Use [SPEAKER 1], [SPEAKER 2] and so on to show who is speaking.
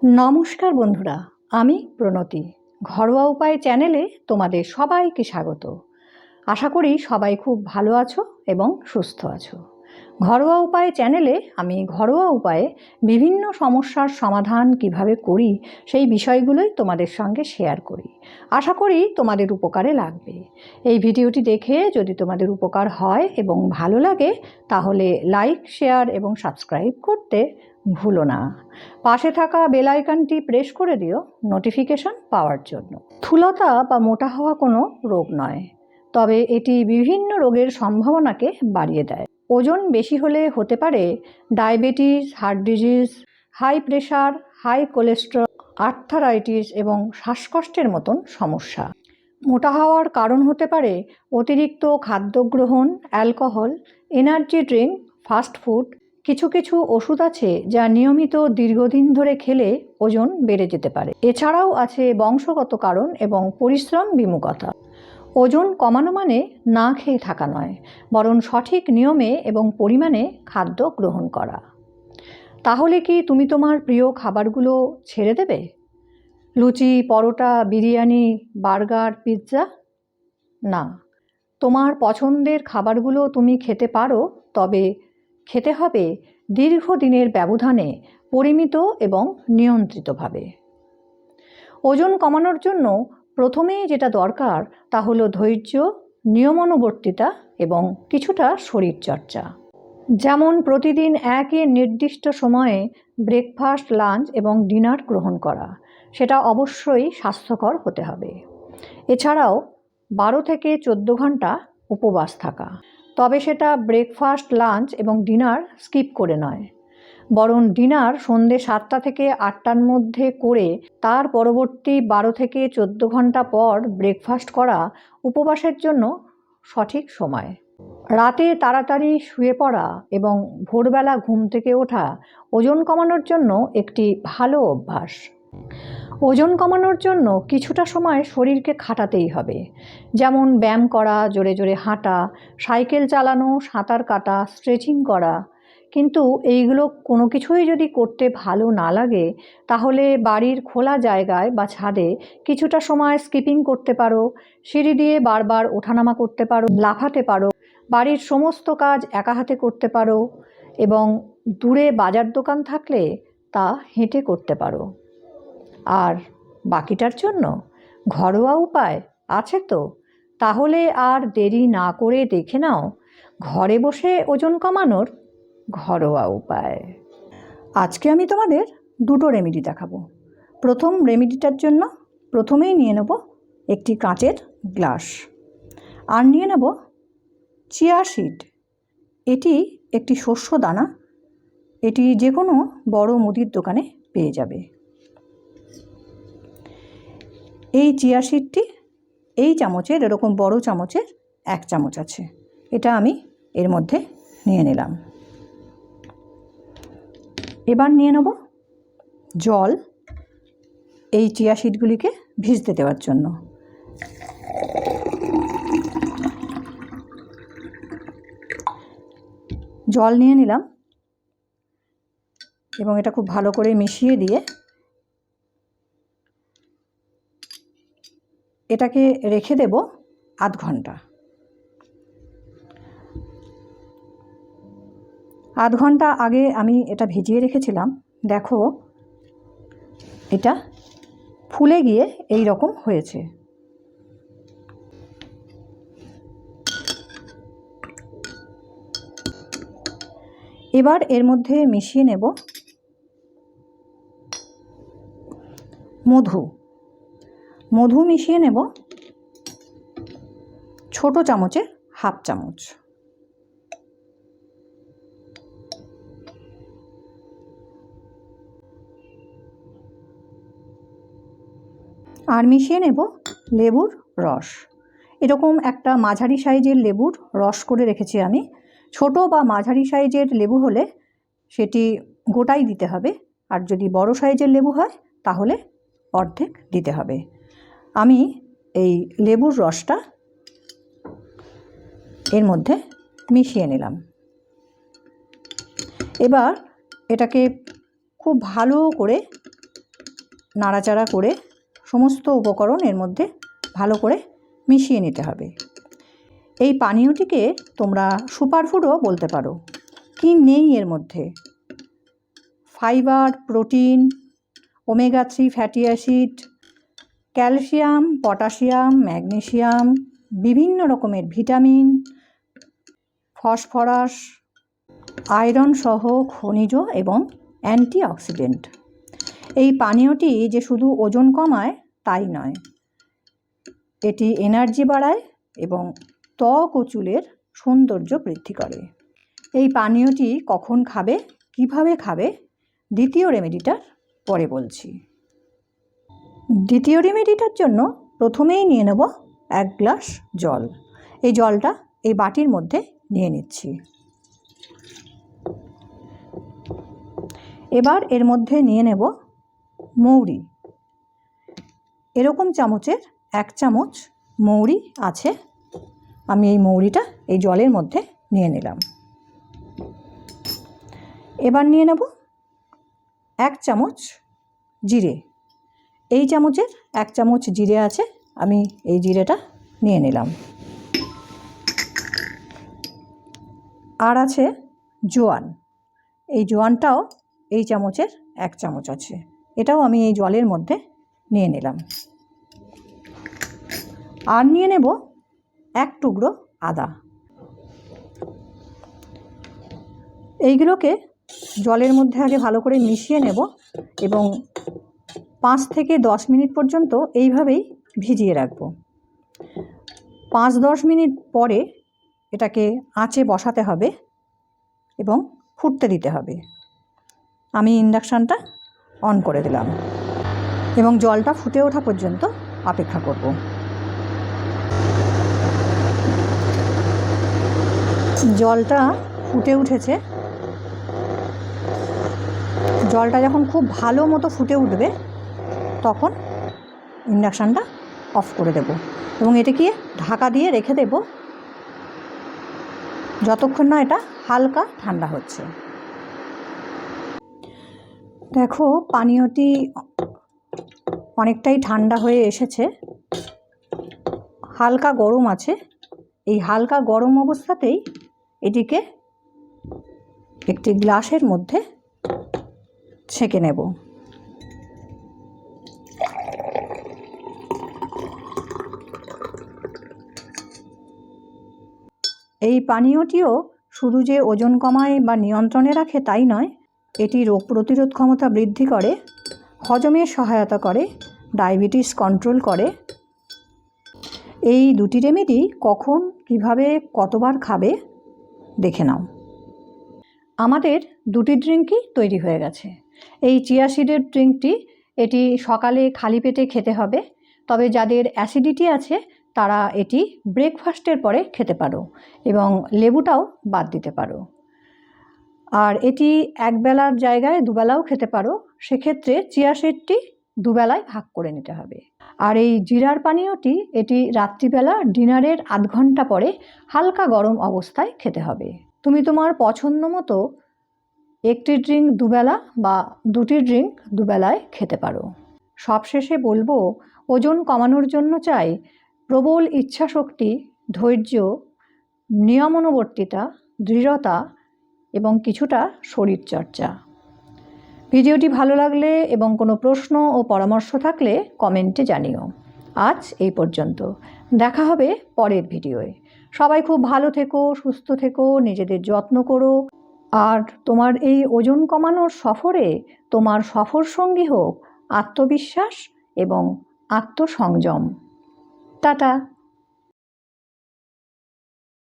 [SPEAKER 1] নমস্কার বন্ধুরা, আমি প্রণতি। ঘরোয়া উপায় চ্যানেলে তোমাদের সবাইকে স্বাগত। আশা করি সবাই খুব ভালো আছো এবং সুস্থ আছো। ঘরোয়া উপায় চ্যানেলে আমি ঘরোয়া উপায়ে বিভিন্ন সমস্যার সমাধান কিভাবে করি সেই বিষয়গুলোই তোমাদের সঙ্গে শেয়ার করি। আশা করি তোমাদের উপকারে লাগবে। এই ভিডিওটি দেখে যদি তোমাদের উপকার হয় এবং ভালো লাগে তাহলে লাইক, শেয়ার এবং সাবস্ক্রাইব করতে ভুলো না। পাশে থাকা বেল আইকনটি প্রেস করে দিও নোটিফিকেশন পাওয়ার জন্য। স্থূলতা বা মোটা হওয়া কোনো রোগ নয়, তবে এটি বিভিন্ন রোগের সম্ভাবনাকে বাড়িয়ে দেয়। ওজন বেশি হলে হতে পারে diabetes, heart disease, high pressure, high cholesterol, arthritis এবং শ্বাসকষ্টের মতন সমস্যা। মোটা হওয়ার কারণ হতে পারে অতিরিক্ত খাদ্য গ্রহণ, alcohol, energy drink, fast food. কিছু কিছু ওষুধ আছে যা নিয়মিত দীর্ঘদিন ধরে খেলে ওজন বেড়ে যেতে পারে। এছাড়াও আছে বংশগত কারণ এবং পরিশ্রম বিমুখতা। ওজন কমানো মানে না খেয়ে থাকা নয়, বরং সঠিক নিয়মে এবং পরিমাণে খাদ্য গ্রহণ করা। তাহলে কি তুমি তোমার প্রিয় খাবারগুলো ছেড়ে দেবে? লুচি, পরোটা, বিরিয়ানি, বার্গার, পিৎজা? না, তোমার পছন্দের খাবারগুলো তুমি খেতে পারো, তবে খেতে হবে দীর্ঘদিনের ব্যবধানে, পরিমিত এবং নিয়ন্ত্রিতভাবে। ওজন কমানোর জন্য প্রথমেই যেটা দরকার তা হলো ধৈর্য, নিয়মানুবর্তিতা এবং কিছুটা শরীরচর্চা। যেমন প্রতিদিন একই নির্দিষ্ট সময়ে ব্রেকফাস্ট, লাঞ্চ এবং ডিনার গ্রহণ করা। সেটা অবশ্যই স্বাস্থ্যকর হতে হবে। এছাড়াও 12 থেকে 14 ঘন্টা উপবাস থাকা, তবে সেটা ব্রেকফাস্ট, লাঞ্চ এবং ডিনার স্কিপ করে নয়, বরং ডিনার সন্ধ্যে 7টা থেকে 8টার মধ্যে করে তার পরবর্তী 12 থেকে 14 ঘন্টা পর ব্রেকফাস্ট করা উপবাসের জন্য সঠিক সময়। রাতে তাড়াতাড়ি শুয়ে পড়া এবং ভোরবেলা ঘুম থেকে ওঠা ওজন কমানোর জন্য একটি ভালো অভ্যাস। ওজন কমানোর জন্য কিছুটা সময় শরীরকে খাটাতেই হবে, যেমন ব্যায়াম করা, জোরে জোরে হাঁটা, সাইকেল চালানো, সাঁতার কাটা, স্ট্রেচিং করা। কিন্তু এইগুলো কোনো কিছুই যদি করতে ভালো না লাগে তাহলে বাড়ির খোলা জায়গায় বা ছাদে কিছুটা সময় স্কিপিং করতে পারো, সিঁড়ি দিয়ে বারবার ওঠানামা করতে পারো, লাফাতে পারো, বাড়ির সমস্ত কাজ একা হাতে করতে পারো এবং দূরে বাজার দোকান থাকলে তা হেঁটে করতে পারো। আর বাকিটার জন্য ঘরোয়া উপায় আছে তো? তাহলে আর দেরি না করে দেখে নাও ঘরে বসে ওজন কমানোর ঘরোয়া উপায়। আজকে আমি তোমাদের দুটো রেমেডি দেখাবো। প্রথম রেমেডিটার জন্য প্রথমেই নিয়ে নেব একটি কাঁচের গ্লাস, আর নিয়ে নেব চিয়া সিড। এটি একটি শস্য দানা, এটি যে কোনো বড় মুদির দোকানে পেয়ে যাবে। এই চিয়া সিডটি এই চামচের, এরকম বড় চামচের 1 চামচ আছে, এটা আমি এর মধ্যে নিয়ে নিলাম। এবার নিয়ে নেব জল এই চিয়া সিডগুলিকে ভিজতে দেওয়ার জন্য। জল নিয়ে নিলাম এবং এটা খুব ভালো করে মিশিয়ে দিয়ে এটাকে রেখে দেব আধ ঘন্টা। আধ ঘন্টা আগে আমি এটা ভিজিয়ে রেখেছিলাম। দেখো এটা ফুলে গিয়ে এই রকম হয়েছে। এবার এর মধ্যে মিশিয়ে নেব মধু। মধু মিশিয়ে নেব ছোট চামচের 1/2 চামচ। আর মিশিয়ে নেব লেবুর রস। এরকম একটা মাঝারি সাইজের লেবুর রস করে রেখেছি আমি। ছোট বা মাঝারি সাইজের লেবু হলে সেটি গোটাই দিতে হবে, আর যদি বড় সাইজের লেবু হয় তাহলে অর্ধেক দিতে হবে। আমি এই লেবুর রসটা এর মধ্যে মিশিয়ে নিলাম। এবার এটাকে খুব ভালো করে নাড়াচাড়া করে সমস্ত উপকরণ এর মধ্যে ভালো করে মিশিয়ে নিতে হবে। এই পানীয়টিকে তোমরা সুপারফুডও বলতে পারো। কি নেই এর মধ্যে? Fibre, protein, omega-3 fatty acid, calcium, potassium, magnesium, বিভিন্ন রকমের ভিটামিন, ফসফরাস, আয়রন সহ খনিজ এবং অ্যান্টিঅক্সিডেন্ট। এই পানীয়টি যে শুধু ওজন কমায় তাই নয়, এটি এনার্জি বাড়ায় এবং ত্বক ও চুলের সৌন্দর্য বৃদ্ধি করে। এই পানীয়টি কখন খাবে, কিভাবে খাবে, দ্বিতীয় রেমেডিটার পরে বলছি। দ্বিতীয় রেমেডিটার জন্য প্রথমেই নিয়ে নেব 1 গ্লাস জল। এই জলটা এই বাটির মধ্যে নিয়ে নিচ্ছি। এবার এর মধ্যে নিয়ে নেব মৌরি। এরকম চামচের 1 চামচ মৌরি আছে। আমি এই মৌরিটা এই জলের মধ্যে নিয়ে নিলাম। এবার নিয়ে নেব 1 চামচ জিরে। এই চামচের 1 চামচ জিরে আছে, আমি এই জিরেটা নিয়ে নিলাম। আর আছে জোয়ান। এই জোয়ানটাও এই চামচের 1 চামচ আছে, এটাও আমি এই জলের মধ্যে নিয়ে নিলাম। আর নিয়ে নেব 1 টুকরো আদা। এইগুলোকে জলের মধ্যে আগে ভালো করে মিশিয়ে নেব এবং 5 থেকে 10 মিনিট পর্যন্ত এইভাবেই ভিজিয়ে রাখব। 5-10 মিনিট পরে এটাকে আঁচে বসাতে হবে এবং ফুটতে দিতে হবে। আমি ইন্ডাকশানটা অন করে দিলাম এবং জলটা ফুটে ওঠা পর্যন্ত অপেক্ষা করব। জলটা ফুটে উঠেছে। জলটা যখন খুব ভালো মতো ফুটে উঠবে তখন ইন্ডাকশানটা অফ করে দেব এবং এটাকে ঢাকা দিয়ে রেখে দেব যতক্ষণ না এটা হালকা ঠান্ডা হচ্ছে। দেখো পানীয়টি অনেকটাই ঠান্ডা হয়ে এসেছে, হালকা গরম আছে। এই হালকা গরম অবস্থাতেই এটিকে একটি গ্লাসের মধ্যে ছেঁকে নেব। এই পানীয়টিও শুধু যে ওজন কমায় বা নিয়ন্ত্রণে রাখে তাই নয়, এটি রোগ প্রতিরোধ ক্ষমতা বৃদ্ধি করে, হজমের সহায়তা করে, ডায়াবেটিস কন্ট্রোল করে। এই দুটি রেমেডি কখন, কিভাবে, কতবার খাবে দেখে নাও। আমাদের দুটি ড্রিঙ্কই তৈরি হয়ে গেছে। এই চিয়া সিডের ড্রিঙ্কটি এটি সকালে খালি পেটে খেতে হবে, তবে যাদের অ্যাসিডিটি আছে তারা এটি ব্রেকফাস্টের পরে খেতে পারো এবং লেবুটাও বাদ দিতে পারো। আর এটি একবেলার জায়গায় দুবেলাও খেতে পারো, সেক্ষেত্রে চিয়া সিডটি দুবেলায় ভাগ করে নিতে হবে। আর এই জিরার পানীয়টি এটি রাত্রিবেলা ডিনারের আধ ঘন্টা পরে হালকা গরম অবস্থায় খেতে হবে। তুমি তোমার পছন্দ মতো একটি ড্রিঙ্ক দুবেলা বা দুটি ড্রিঙ্ক দুবেলায় খেতে পারো। সবশেষে বলবো, ওজন কমানোর জন্য চাই প্রবল ইচ্ছাশক্তি, ধৈর্য, নিয়মানুবর্তিতা, দৃঢ়তা এবং কিছুটা শরীরচর্চা। ভিডিওটি ভালো লাগলে এবং কোনো প্রশ্ন ও পরামর্শ থাকলে কমেন্টে জানিও। আজ এই পর্যন্ত, দেখা হবে পরের ভিডিওয়ে। সবাই খুব ভালো থেকো, সুস্থ থেকো, নিজেদের যত্ন করো। আর তোমার এই ওজন কমানোর সফরে তোমার সফর সঙ্গী হোক আত্মবিশ্বাস এবং আত্মসংযম। টাটা।